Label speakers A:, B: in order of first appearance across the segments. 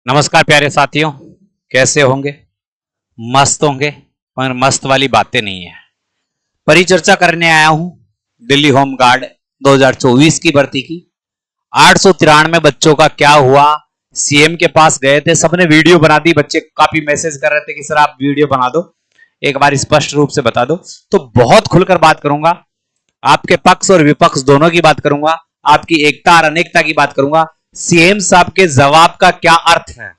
A: नमस्कार प्यारे साथियों, कैसे होंगे? मस्त होंगे, पर मस्त वाली बातें नहीं है। परिचर्चा करने आया हूं दिल्ली होम गार्ड 2024 की भर्ती की। 893 बच्चों का क्या हुआ? सीएम के पास गए थे, सबने वीडियो बना दी। बच्चे काफी मैसेज कर रहे थे कि सर आप वीडियो बना दो, एक बार स्पष्ट रूप से बता दो। तो बहुत खुलकर बात करूंगा, आपके पक्ष और विपक्ष दोनों की बात करूंगा, आपकी एकता और अनेकता की बात करूंगा। सीएम साहब के जवाब का क्या अर्थ है?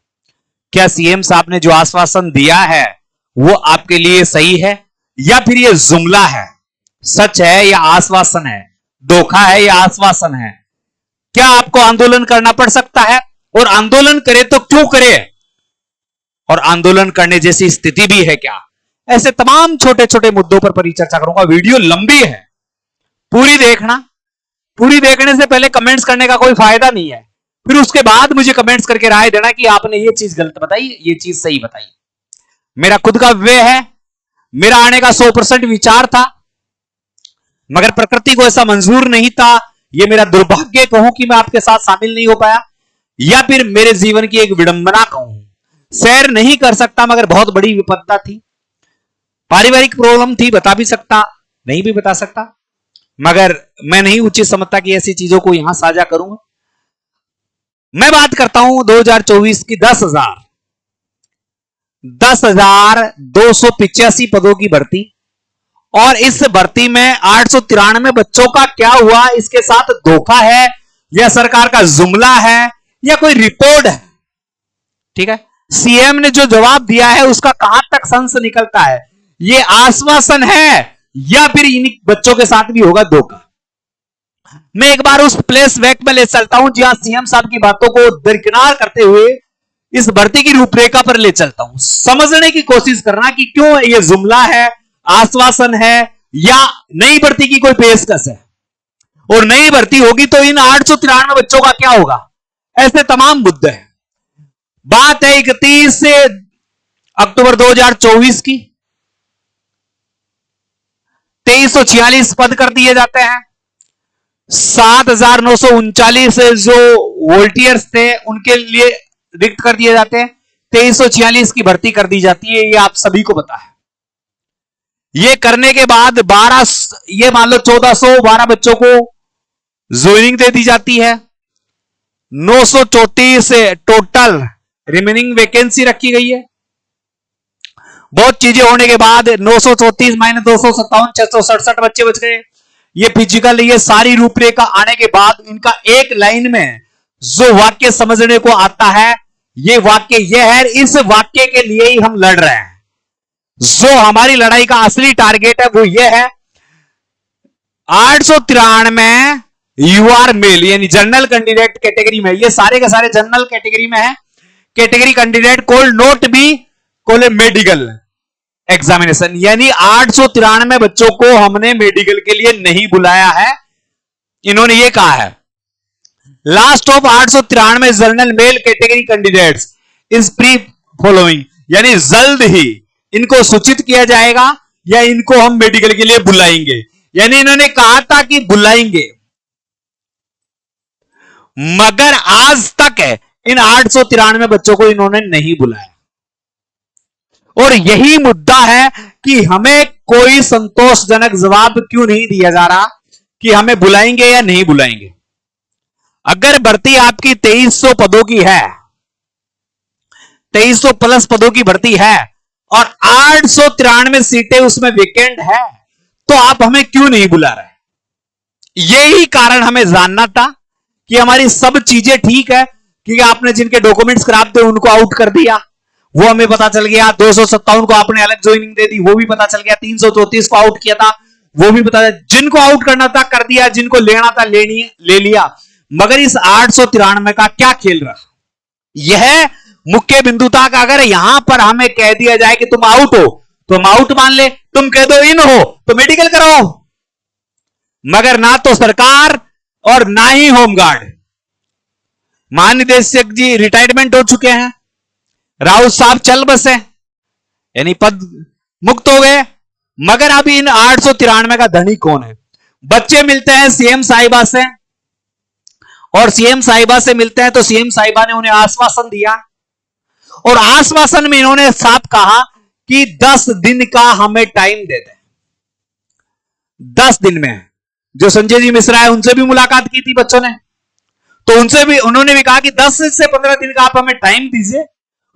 A: क्या सीएम साहब ने जो आश्वासन दिया है वो आपके लिए सही है या फिर ये जुमला है? सच है या आश्वासन है? धोखा है या आश्वासन है? क्या आपको आंदोलन करना पड़ सकता है? और आंदोलन करे तो क्यों करे? और आंदोलन करने जैसी स्थिति भी है क्या? ऐसे तमाम छोटे छोटे मुद्दों पर परिचर्चा करूंगा। वीडियो लंबी है, पूरी देखना। पूरी देखने से पहले कमेंट्स करने का कोई फायदा नहीं है, फिर उसके बाद मुझे कमेंट्स करके राय देना कि आपने ये चीज गलत बताई, ये चीज सही बताई। मेरा खुद का वे है, मेरा आने का 100% विचार था, मगर प्रकृति को ऐसा मंजूर नहीं था। ये मेरा दुर्भाग्य कहूं कि मैं आपके साथ शामिल नहीं हो पाया, या फिर मेरे जीवन की एक विडंबना कहूं। सैर नहीं कर सकता, मगर बहुत बड़ी विपत्ता थी, पारिवारिक प्रॉब्लम थी। बता भी सकता, नहीं भी बता सकता, मगर मैं नहीं उचित समझता कि ऐसी चीजों को यहां साझा करूंगा। मैं बात करता हूं 2024 की 10,285 पदों की भर्ती, और इस भर्ती में 893 बच्चों का क्या हुआ? इसके साथ धोखा है या सरकार का जुमला है या कोई रिपोर्ट है? ठीक है, सीएम ने जो जवाब दिया है उसका कहां तक संस निकलता है? ये आश्वासन है या फिर इन बच्चों के साथ भी होगा धोखा? मैं एक बार उस प्लेस बैक में ले चलता हूं जहां सीएम साहब की बातों को दरकिनार करते हुए इस भर्ती की रूपरेखा पर ले चलता हूं। समझने की कोशिश करना कि क्यों ये जुमला है, आश्वासन है, या नई भर्ती की कोई पेशकश है। और नई भर्ती होगी तो इन 893 बच्चों का क्या होगा? ऐसे तमाम मुद्दे हैं। बात है 31 अक्टूबर 2024 की। 2346 पद कर दिए जाते हैं। 7,939 जो वोल्टियर्स थे उनके लिए रिक्त कर दिए जाते हैं। 2346 की भर्ती कर दी जाती है, ये आप सभी को पता है। ये करने के बाद 12, ये मान लो 1412 बच्चों को ज्वाइनिंग दे दी जाती है। 934 टोटल रिमेनिंग वैकेंसी रखी गई है। बहुत चीजें होने के बाद 934 माइनस 257 667 बच्चे बच गए। ये फिजिकल, ये सारी रूपरेखा आने के बाद इनका एक लाइन में जो वाक्य समझने को आता है, ये वाक्य ये है, इस वाक्य के लिए ही हम लड़ रहे हैं। जो हमारी लड़ाई का असली टारगेट है वो ये है, 893 यू आर मेल, यानी जनरल कैंडिडेट कैटेगरी में, ये सारे के सारे जनरल कैटेगरी में है। Category candidate called not be call medical examination, यानी 893 बच्चों को हमने मेडिकल के लिए नहीं बुलाया है। इन्होंने ये कहा है, last of 893 general male category candidates is pre following, यानी जल्द ही इनको सूचित किया जाएगा या इनको हम मेडिकल के लिए बुलाएंगे। यानी इन्होंने कहा था कि बुलाएंगे, मगर आज तक इन 893 बच्चों को इन्होंने नहीं बुलाया। और यही मुद्दा है कि हमें कोई संतोषजनक जवाब क्यों नहीं दिया जा रहा कि हमें बुलाएंगे या नहीं बुलाएंगे। अगर भर्ती आपकी 2300 पदों की है, 2300 प्लस पदों की भर्ती है और 893 सीटें उसमें वेकेंट है, तो आप हमें क्यों नहीं बुला रहे? यही कारण हमें जानना था कि हमारी सब चीजें ठीक है, कि आपने जिनके डॉक्यूमेंट्स खराब थे उनको आउट कर दिया, वो हमें पता चल गया। 257 को आपने अलग ज्वाइनिंग दे दी, वो भी पता चल गया। 334 को आउट किया था, वो भी पता चल। जिनको आउट करना था कर दिया, जिनको लेना था ले लिया। मगर इस 893 का क्या खेल रहा? यह मुख्य बिंदु था कि अगर यहां पर हमें कह दिया जाए कि तुम आउट हो तो हम आउट मान ले, तुम कह दो इन हो तो मेडिकल कराओ। मगर ना तो सरकार और ना ही होमगार्ड, महानिदेशक जी रिटायरमेंट हो चुके हैं, राउत साहब चल बसे, यानी पद मुक्त हो गए। मगर अभी इन 893 का धनी कौन है? बच्चे मिलते हैं सीएम साहिबा से, और सीएम साहिबा से मिलते हैं तो सीएम साहिबा ने उन्हें आश्वासन दिया और आश्वासन में इन्होंने साफ कहा कि 10 दिन का हमें टाइम दे दें। 10 दिन में जो संजय जी मिश्रा है उनसे भी मुलाकात की थी बच्चों ने, तो उनसे भी उन्होंने भी कहा कि 10 से 15 दिन का आप हमें टाइम दीजिए,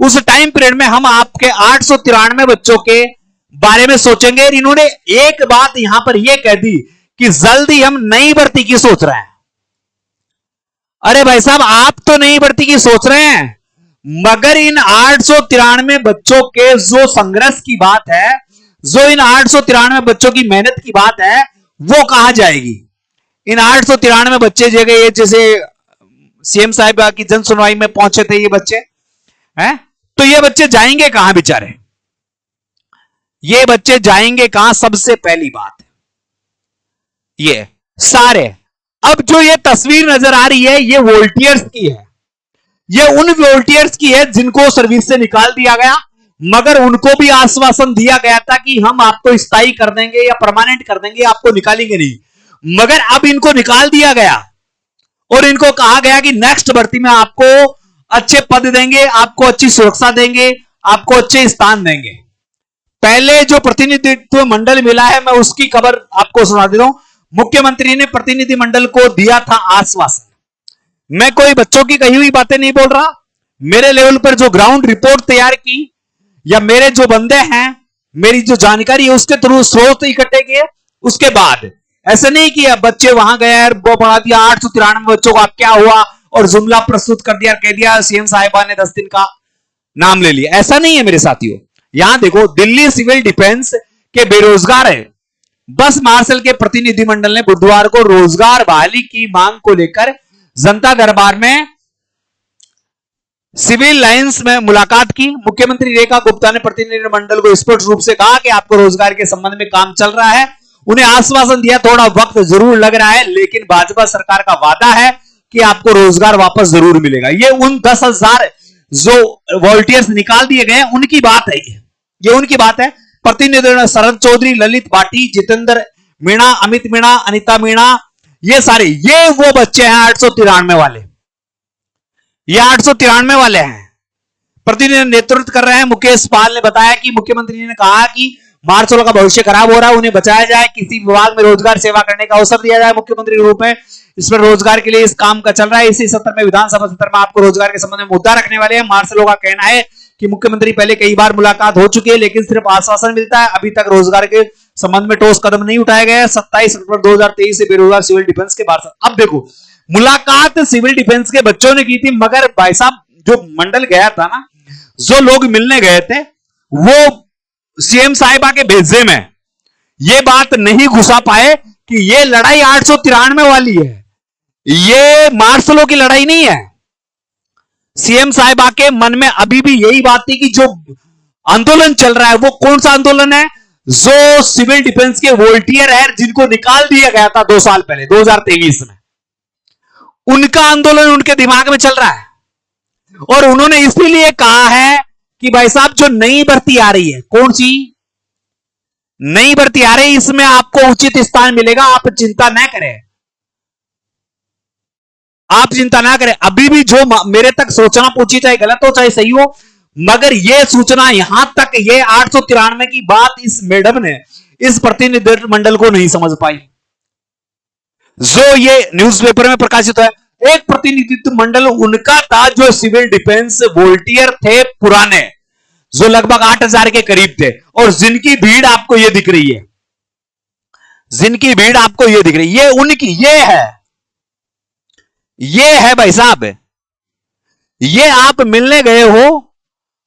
A: उस टाइम पीरियड में हम आपके 893 बच्चों के बारे में सोचेंगे। इन्होंने एक बात यहां पर यह कह दी कि जल्दी हम नई भर्ती की सोच रहे हैं। अरे भाई साहब, आप तो नई भर्ती की सोच रहे हैं, मगर इन 893 बच्चों के जो संघर्ष की बात है, जो इन 893 बच्चों की मेहनत की बात है, वो कहां जाएगी? इन 893 बच्चे जैसे सीएम साहिब की जन सुनवाई में पहुंचे थे ये बच्चे हैं, तो ये बच्चे जाएंगे कहां बेचारे? ये बच्चे जाएंगे कहां? सबसे पहली बात ये सारे, अब जो ये तस्वीर नजर आ रही है ये वॉलंटियर्स की है, ये उन वॉलंटियर्स की है जिनको सर्विस से निकाल दिया गया, मगर उनको भी आश्वासन दिया गया था कि हम आपको स्थायी कर देंगे या परमानेंट कर देंगे, आपको निकालेंगे नहीं। मगर अब इनको निकाल दिया गया और इनको कहा गया कि नेक्स्ट भर्ती में आपको अच्छे पद देंगे, आपको अच्छी सुरक्षा देंगे, आपको अच्छे स्थान देंगे। पहले जो प्रतिनिधित्व मंडल मिला है, मैं उसकी खबर आपको सुना दे रहा हूं। मुख्यमंत्री ने प्रतिनिधि मंडल को दिया था आश्वासन। मैं कोई बच्चों की कही हुई बातें नहीं बोल रहा, मेरे लेवल पर जो ग्राउंड रिपोर्ट तैयार की या मेरे जो बंदे हैं, मेरी जो जानकारी है उसके थ्रू स्रोत इकट्ठे किए, उसके बाद ऐसा नहीं कि अब बच्चे वहां गए वो बढ़ा दिया 893 बच्चों का क्या हुआ और जुमला प्रस्तुत कर दिया, कह दिया सीएम साहिबा ने 10 दिन का नाम ले लिया। ऐसा नहीं है मेरे साथियों। यहां देखो, दिल्ली सिविल डिफेंस के बेरोजगार है बस मार्शल के प्रतिनिधिमंडल ने बुधवार को रोजगार बहाली की मांग को लेकर जनता दरबार में सिविल लाइंस में मुलाकात की। मुख्यमंत्री रेखा गुप्ता ने प्रतिनिधिमंडल को स्पष्ट रूप से कहा कि आपको रोजगार के संबंध में काम चल रहा है। उन्हें आश्वासन दिया थोड़ा वक्त जरूर लग रहा है, लेकिन भाजपा सरकार का वादा है कि आपको रोजगार वापस जरूर मिलेगा। ये उन 10,000 जो वॉलंटियर्स निकाल दिए गए उनकी बात है, ये उनकी बात है। प्रतिनिधि शरद चौधरी, ललित भाटी, जितेंद्र मीणा, अमित मीणा, अनिता मीणा, ये सारे ये वो बच्चे हैं 893 वाले, ये 893 वाले हैं। प्रतिनिधि नेतृत्व कर रहे हैं मुकेश पाल ने बताया कि मुख्यमंत्री ने कहा कि मार्शलों का भविष्य खराब हो रहा है, उन्हें बचाया जाए, किसी विभाग में रोजगार सेवा करने का अवसर दिया जाए मुख्यमंत्री के रूप में। इसमें रोजगार के लिए इस काम का चल रहा है। इसी सत्र में विधानसभा सत्र में आपको रोजगार के संबंध में मुद्दा रखने वाले हैं। मार्शलों का कहना है कि मुख्यमंत्री पहले कई बार मुलाकात हो चुकी है, लेकिन सिर्फ आश्वासन मिलता है, अभी तक रोजगार के संबंध में ठोस कदम नहीं उठाया गया है। 27 अक्टूबर 2023 से बेरोजगार सिविल डिफेंस के बाहर। अब देखो, मुलाकात सिविल डिफेंस के बच्चों ने की थी, मगर भाई साहब जो मंडल गया था ना, जो लोग मिलने गए थे, वो सीएम साहिबा के भेजे में ये बात नहीं घुसा पाए कि ये लड़ाई 893 वाली है, ये मार्शलों की लड़ाई नहीं है। सीएम साहिबा के मन में अभी भी यही बात थी कि जो आंदोलन चल रहा है वो कौन सा आंदोलन है? जो सिविल डिफेंस के वॉलंटियर है जिनको निकाल दिया गया था 2 साल पहले 2023 में, उनका आंदोलन उनके दिमाग में चल रहा है। और उन्होंने इसीलिए कहा है कि भाई साहब जो नई भर्ती आ रही है, कौन सी नई भर्ती आ रही है, इसमें आपको उचित स्थान मिलेगा, आप चिंता न करें, आप चिंता ना करें। अभी भी जो मेरे तक सूचना पहुंची, चाहे गलत हो चाहे सही हो, मगर यह सूचना यहां तक ये 893 की बात इस मैडम ने इस प्रतिनिधि मंडल को नहीं समझ पाई, जो ये न्यूज़पेपर में प्रकाशित है। एक प्रतिनिधित्व मंडल उनका था जो सिविल डिफेंस वॉलंटियर थे पुराने, जो लगभग 8,000 के करीब थे, और जिनकी भीड़ आपको ये दिख रही है, जिनकी भीड़ आपको ये दिख रही है, ये उनकी ये है भाई साहब। ये आप मिलने गए हो,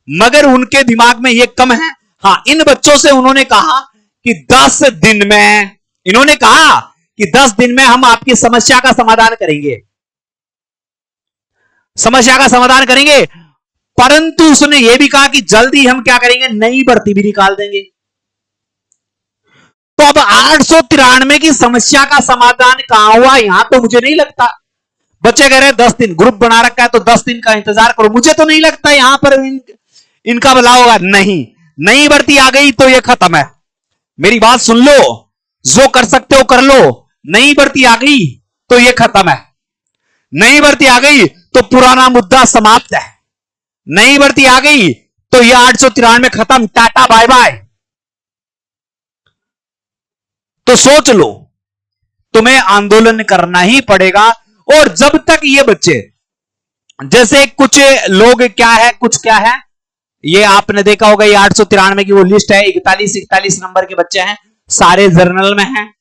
A: मगर उनके दिमाग में ये कम है। हां, इन बच्चों से उन्होंने कहा कि 10 दिन में, इन्होंने कहा कि 10 दिन में हम आपकी समस्या का समाधान करेंगे, समस्या का समाधान करेंगे। परंतु उसने यह भी कहा कि जल्दी हम क्या करेंगे, नई भर्ती भी निकाल देंगे। तो अब 893 की समस्या का समाधान कहां हुआ, यहां तो मुझे नहीं लगता। बच्चे कह रहे हैं 10 दिन, ग्रुप बना रखा है तो 10 दिन का इंतजार करो, मुझे तो नहीं लगता यहां पर इनका भला होगा। नहीं, नई भर्ती आ गई तो ये खत्म है। मेरी बात सुन लो, जो कर सकते हो कर लो। नई भर्ती आ गई तो ये खत्म है, नई भर्ती आ गई तो पुराना मुद्दा समाप्त है। नई भर्ती आ गई तो ये 893 खत्म, टाटा बाय बाय। तो सोच लो, तुम्हें आंदोलन करना ही पड़ेगा। और जब तक ये बच्चे, जैसे कुछ लोग क्या है, कुछ क्या है, ये आपने देखा होगा, ये 893 की वो लिस्ट है, 41 नंबर के बच्चे हैं, सारे जर्नल में हैं,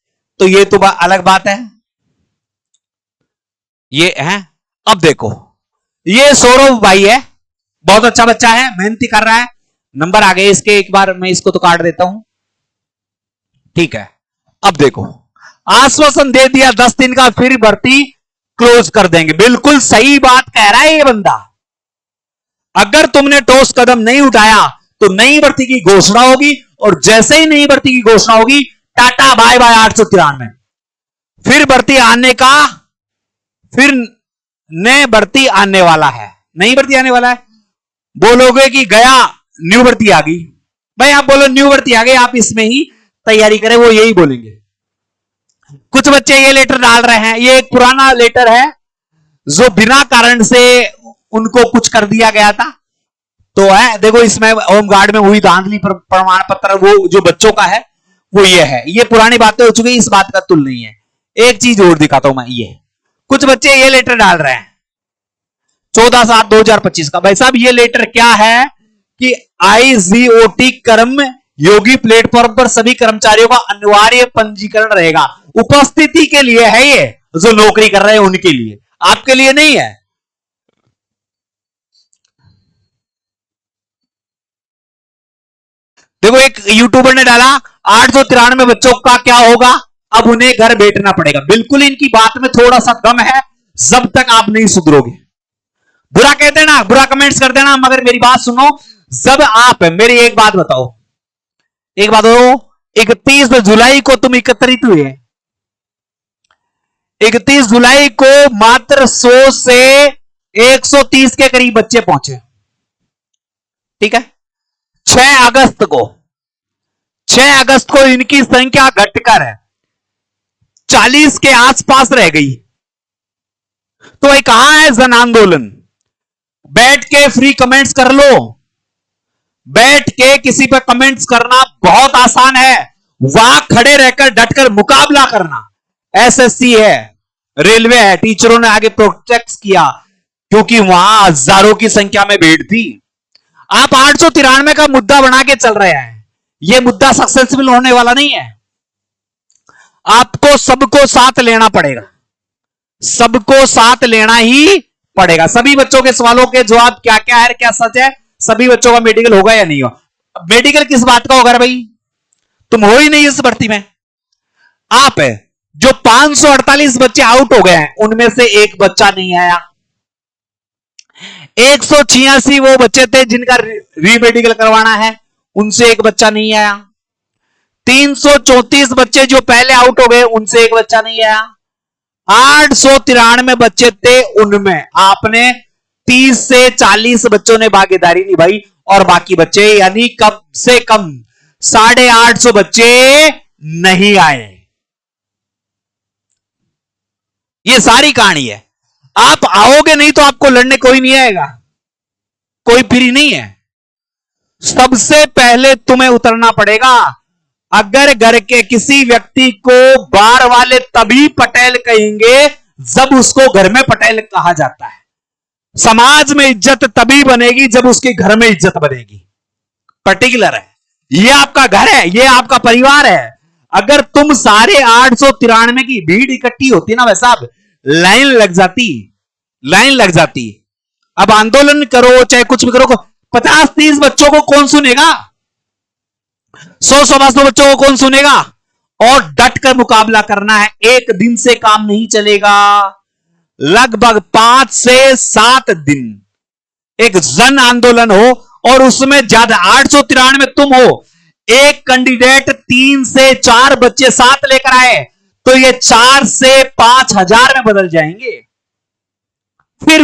A: तो ये तो अलग बात है। ये है, अब देखो, ये सौरभ भाई है, बहुत अच्छा बच्चा है, मेहनती कर रहा है, नंबर आ गए इसके, एक बार मैं इसको तो काट देता हूं, ठीक है। अब देखो, आश्वासन दे दिया 10 दिन का, फिर भर्ती क्लोज कर देंगे। बिल्कुल सही बात कह रहा है ये बंदा। अगर तुमने ठोस कदम नहीं उठाया तो नई भर्ती की घोषणा होगी, और जैसे ही नई भर्ती की घोषणा होगी, टाटा बाय बाय 893। फिर भर्ती आने का, फिर नए भर्ती आने वाला है, नई भर्ती आने वाला है। बोलोगे कि गया न्यू भर्ती आ गई, भाई आप बोलो न्यू भर्ती आ गई, आप इसमें ही तैयारी करें, वो यही बोलेंगे। कुछ बच्चे ये लेटर डाल रहे हैं, ये एक पुराना लेटर है जो बिना कारण से उनको कुछ कर दिया गया था, तो है देखो, इसमें होमगार्ड में हुई धांधली प्रमाण पत्र, वो जो बच्चों का है वो ये है, ये पुरानी बातें हो चुकी, इस बात का तुल नहीं है। एक चीज और दिखाता हूं मैं, ये कुछ बच्चे ये लेटर डाल रहे हैं 14/7/2025 का। भाई साहब, ये लेटर क्या है कि IGOT कर्म योगी प्लेटफॉर्म पर सभी कर्मचारियों का अनिवार्य पंजीकरण रहेगा, उपस्थिति के लिए है, ये जो नौकरी कर रहे हैं उनके लिए, आपके लिए नहीं है। देखो, एक यूट्यूबर ने डाला 893 बच्चों का क्या होगा, अब उन्हें घर बैठना पड़ेगा। बिल्कुल इनकी बात में थोड़ा सा दम है, जब तक आप नहीं सुधरोगे। बुरा कह देना, बुरा कमेंट्स कर देना, मगर मेरी बात सुनो, जब आप, मेरी एक बात बताओ, एक बात हो, 31 जुलाई को तुम एकत्रित हुए, 31 जुलाई को मात्र 100 से 130 के करीब बच्चे पहुंचे, ठीक है। 6 अगस्त को, 6 अगस्त को इनकी संख्या घटकर 40 के आसपास रह गई। तो ये कहां है जन आंदोलन? बैठ के फ्री कमेंट्स कर लो, बैठ के किसी पर कमेंट्स करना बहुत आसान है, वहां खड़े रहकर डटकर मुकाबला करना। SSC है, रेलवे है, टीचरों ने आगे प्रोटेक्ट किया क्योंकि वहां हजारों की संख्या में भीड़ थी। आप 893 का मुद्दा बना के चल रहे हैं, यह मुद्दा सक्सेसफुल होने वाला नहीं है। आपको सबको साथ लेना पड़ेगा, सबको साथ लेना ही पड़ेगा। सभी बच्चों के सवालों के जवाब क्या क्या है, क्या सच है, सभी बच्चों का मेडिकल होगा या नहीं होगा। मेडिकल किस बात का होगा भाई, तुम हो ही नहीं इस भर्ती में। आप है जो 548 बच्चे आउट हो गए हैं, उनमें से एक बच्चा नहीं आया। 186 वो बच्चे थे जिनका रीमेडिकल करवाना है, उनसे एक बच्चा नहीं आया। 334 बच्चे जो पहले आउट हो गए, उनसे एक बच्चा नहीं आया। 893 बच्चे थे, उनमें आपने 30 से 40 बच्चों ने भागीदारी निभाई, और बाकी बच्चे यानी कम से कम 850 बच्चे नहीं आए। ये सारी कहानी है। आप आओगे नहीं तो आपको लड़ने कोई नहीं आएगा, कोई फ्री नहीं है। सबसे पहले तुम्हें उतरना पड़ेगा। अगर घर के किसी व्यक्ति को बार वाले तभी पटेल कहेंगे जब उसको घर में पटेल कहा जाता है। समाज में इज्जत तभी बनेगी जब उसके घर में इज्जत बनेगी। पर्टिकुलर है, ये आपका घर है, ये आपका परिवार है। अगर तुम सारे 893 की भीड़ इकट्ठी होती ना वैसा, लाइन लग जाती, लाइन लग जाती। अब आंदोलन करो चाहे कुछ भी करो, 50-30 बच्चों को कौन सुनेगा, 100-150 बच्चों को कौन सुनेगा। और डट कर मुकाबला करना है, एक दिन से काम नहीं चलेगा, लगभग 5 से 7 दिन एक जन आंदोलन हो, और उसमें ज्यादा 893 तुम हो, एक कैंडिडेट 3 से 4 बच्चे साथ लेकर आए तो ये 4 से 5,000 में बदल जाएंगे। फिर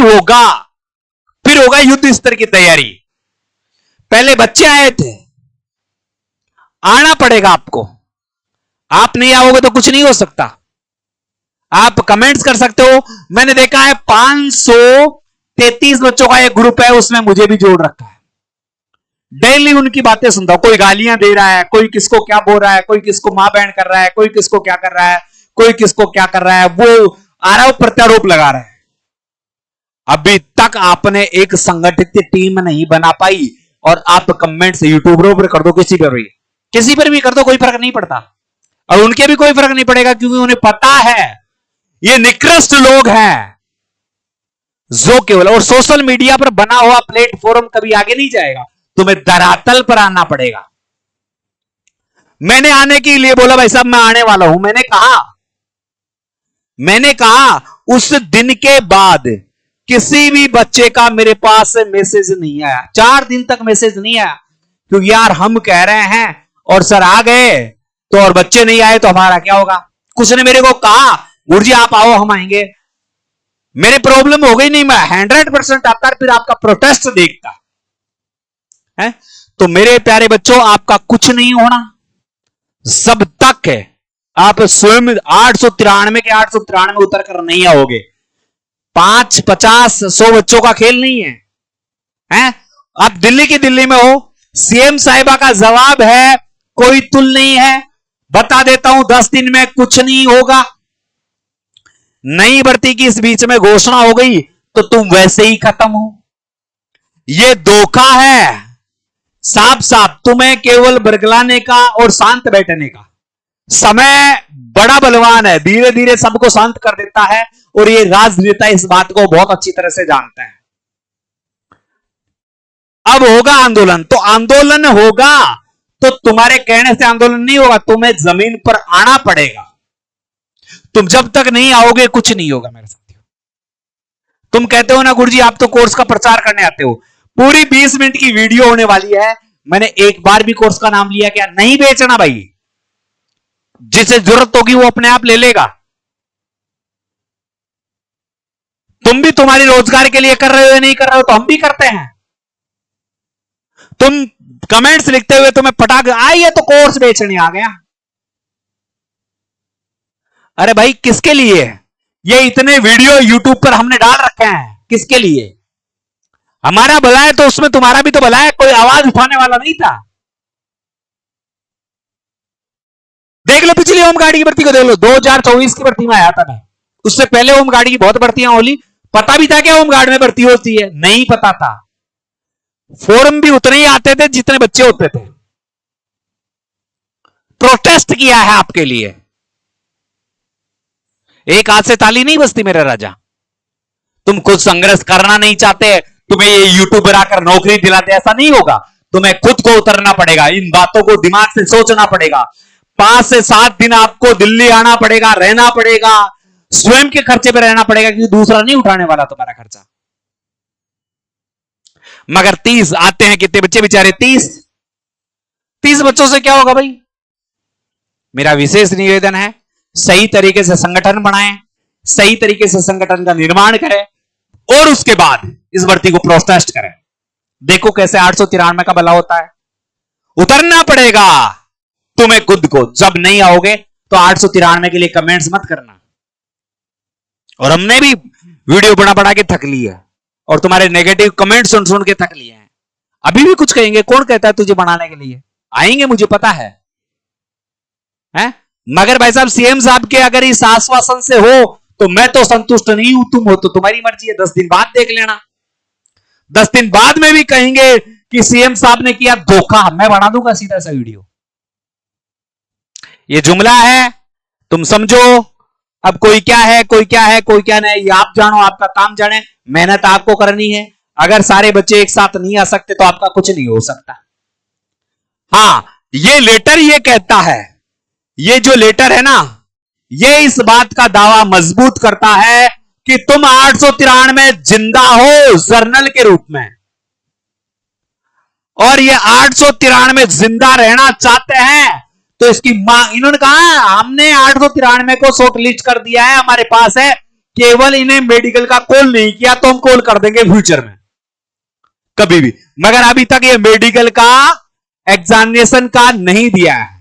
A: होगा युद्ध स्तर की तैयारी। पहले बच्चे आए थे, आना पड़ेगा आपको। आप नहीं आओगे तो कुछ नहीं हो सकता। आप कमेंट्स कर सकते हो, मैंने देखा है 500 33 बच्चों का एक ग्रुप है, उसमें मुझे भी जोड़ रखा है। डेली उनकी बातें सुनता हूं, कोई गालियां दे रहा है, कोई किसको क्या बोल रहा है, कोई किसको मां बहन कर रहा है, कोई किसको क्या कर रहा है, कोई किसको क्या कर रहा है, वो आरोप प्रत्यारोप लगा रहा है। अभी तक आपने एक संगठित टीम नहीं बना पाई और आप कमेंट से यूट्यूबरों पर कर दो, किसी पर भी कर दो, कोई फर्क नहीं पड़ता। और उनके भी कोई फर्क नहीं पड़ेगा, क्योंकि उन्हें पता है ये निकृष्ट लोग हैं जो केवल, और सोशल मीडिया पर बना हुआ प्लेटफॉर्म कभी आगे नहीं जाएगा, तुम्हें धरातल पर आना पड़ेगा। मैंने आने के लिए बोला भाई साहब मैं आने वाला हूं, मैंने कहा उस दिन के बाद किसी भी बच्चे का मेरे पास मैसेज नहीं आया, 4 दिन तक मैसेज नहीं आया, क्योंकि यार हम कह रहे हैं और सर आ गए तो, और बच्चे नहीं आए तो हमारा क्या होगा। कुछ ने मेरे को कहा गुरुजी आप आओ हम आएंगे, मेरे प्रॉब्लम हो गई नहीं, मैं 100% आता फिर आपका प्रोटेस्ट देखता है। तो मेरे प्यारे बच्चों आपका कुछ नहीं होना जब तक है आप स्वयं 893 के 893 उतर कर नहीं आओगे। 5, 50, 100 बच्चों का खेल नहीं है, हैं? आप दिल्ली की दिल्ली में हो, सीएम साहिबा का जवाब है कोई तुल नहीं है, बता देता हूं 10 दिन में कुछ नहीं होगा। नई भर्ती की इस बीच में घोषणा हो गई तो तुम वैसे ही खत्म हो। यह धोखा है साफ साफ, तुम्हें केवल बरगलाने का और शांत बैठने का। समय बड़ा बलवान है, धीरे धीरे सबको शांत कर देता है, और ये राजनेता इस बात को बहुत अच्छी तरह से जानते हैं। अब होगा आंदोलन, तो आंदोलन होगा तो तुम्हारे कहने से आंदोलन नहीं होगा, तुम्हें जमीन पर आना पड़ेगा। तुम जब तक नहीं आओगे कुछ नहीं होगा मेरे साथियों। तुम कहते हो ना गुरुजी आप तो कोर्स का प्रचार करने आते हो, पूरी 20 मिनट की वीडियो होने वाली है, मैंने एक बार भी कोर्स का नाम लिया क्या? नहीं बेचना भाई, जिसे जरूरत होगी वो अपने आप ले लेगा। तुम भी तुम्हारी रोजगार के लिए कर रहे हो या नहीं कर रहे हो, तो हम भी करते हैं। तुम कमेंट्स लिखते हुए तुम्हें पटाख आइए तो कोर्स बेचने आ गया। अरे भाई किसके लिए ये इतने वीडियो यूट्यूब पर हमने डाल रखे हैं, किसके लिए? हमारा भला है तो उसमें तुम्हारा भी तो भला है, कोई आवाज उठाने वाला नहीं था। देख लो पिछली होमगार्ड की भर्ती को, देख लो 2024 की भर्ती में आया था मैं, उससे पहले होमगार्ड की बहुत भर्तियां होली, पता भी था क्या होमगार्ड में भर्ती होती है? नहीं पता था। फॉर्म भी उतने ही आते थे जितने बच्चे होते थे। प्रोटेस्ट किया है आपके लिए, एक हाथ से ताली नहीं बजती मेरे राजा। तुम खुद संघर्ष करना नहीं चाहते, तुम्हें ये यूट्यूबर आकर नौकरी दिलाते, ऐसा नहीं होगा। तुम्हें खुद को उतरना पड़ेगा, इन बातों को दिमाग से सोचना पड़ेगा। 5 से 7 दिन आपको दिल्ली आना पड़ेगा, रहना पड़ेगा, स्वयं के खर्चे पर रहना पड़ेगा, क्योंकि दूसरा नहीं उठाने वाला तुम्हारा खर्चा। मगर 30 आते हैं कितने बच्चे बेचारे, 30 बच्चों से क्या होगा भाई? मेरा विशेष निवेदन है सही तरीके से संगठन बनाएं, सही तरीके से संगठन का निर्माण करें, और उसके बाद इस भर्ती को प्रोटेस्ट करें। देखो कैसे 893 का भला होता है। उतरना पड़ेगा तुम्हें खुद को, जब नहीं आओगे तो 893 के लिए कमेंट्स मत करना। और हमने भी वीडियो बना के थक ली है, और तुम्हारे नेगेटिव कमेंट सुन के थक लिए हैं। अभी भी कुछ कहेंगे, कौन कहता है तुझे बनाने के लिए? आएंगे, मुझे पता है, हैं? मगर भाई साहब सीएम साहब के अगर इस आश्वासन से हो तो मैं तो संतुष्ट नहीं हूं, तुम हो तो तुम्हारी मर्जी है। 10 दिन बाद देख लेना, 10 दिन बाद में भी कहेंगे कि सीएम साहब ने किया धोखा, मैं बना दूंगा सीधा सा वीडियो। ये जुमला है, तुम समझो। अब कोई क्या है, कोई क्या है, कोई क्या नहीं, ये आप जानो, आपका काम जाने। मेहनत आपको करनी है। अगर सारे बच्चे एक साथ नहीं आ सकते तो आपका कुछ नहीं हो सकता। हां, ये लेटर ये कहता है, ये जो लेटर है ना, ये इस बात का दावा मजबूत करता है कि तुम 893 जिंदा हो जर्नल के रूप में, और ये 893 जिंदा रहना चाहते हैं। तो इसकी इन्होंने कहा हमने 893 को शॉर्ट लिस्ट कर दिया है, हमारे पास है, केवल इन्हें मेडिकल का कॉल नहीं किया तो हम कॉल कर देंगे फ्यूचर में कभी भी। मगर अभी तक ये मेडिकल का एग्जामिनेशन का नहीं दिया है।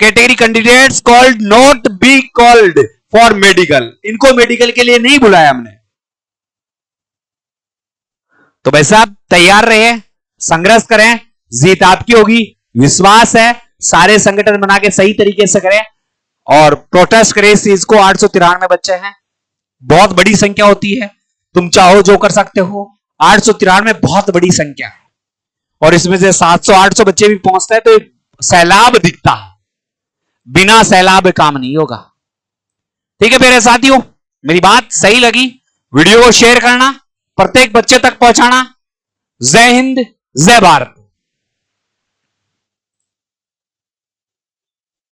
A: Category candidates called not be called for medical, इनको मेडिकल के लिए नहीं बुलाया हमने। तो भाई साहब तैयार रहे, संघर्ष करें, जीत आपकी होगी, विश्वास है, सारे संगठन बना के सही तरीके से करें और प्रोटेस्ट करें इस चीज को। 893 बच्चे हैं, बहुत बड़ी संख्या होती है, तुम चाहो जो कर सकते हो। 893 बहुत बड़ी संख्या है और इसमें से 700-800 बच्चे भी पहुंचते हैं तो सैलाब दिखता है, बिना सैलाब काम नहीं होगा। ठीक है मेरे साथियों, मेरी बात सही लगी, वीडियो को शेयर करना, प्रत्येक बच्चे तक पहुंचाना। जय हिंद, जय भारत।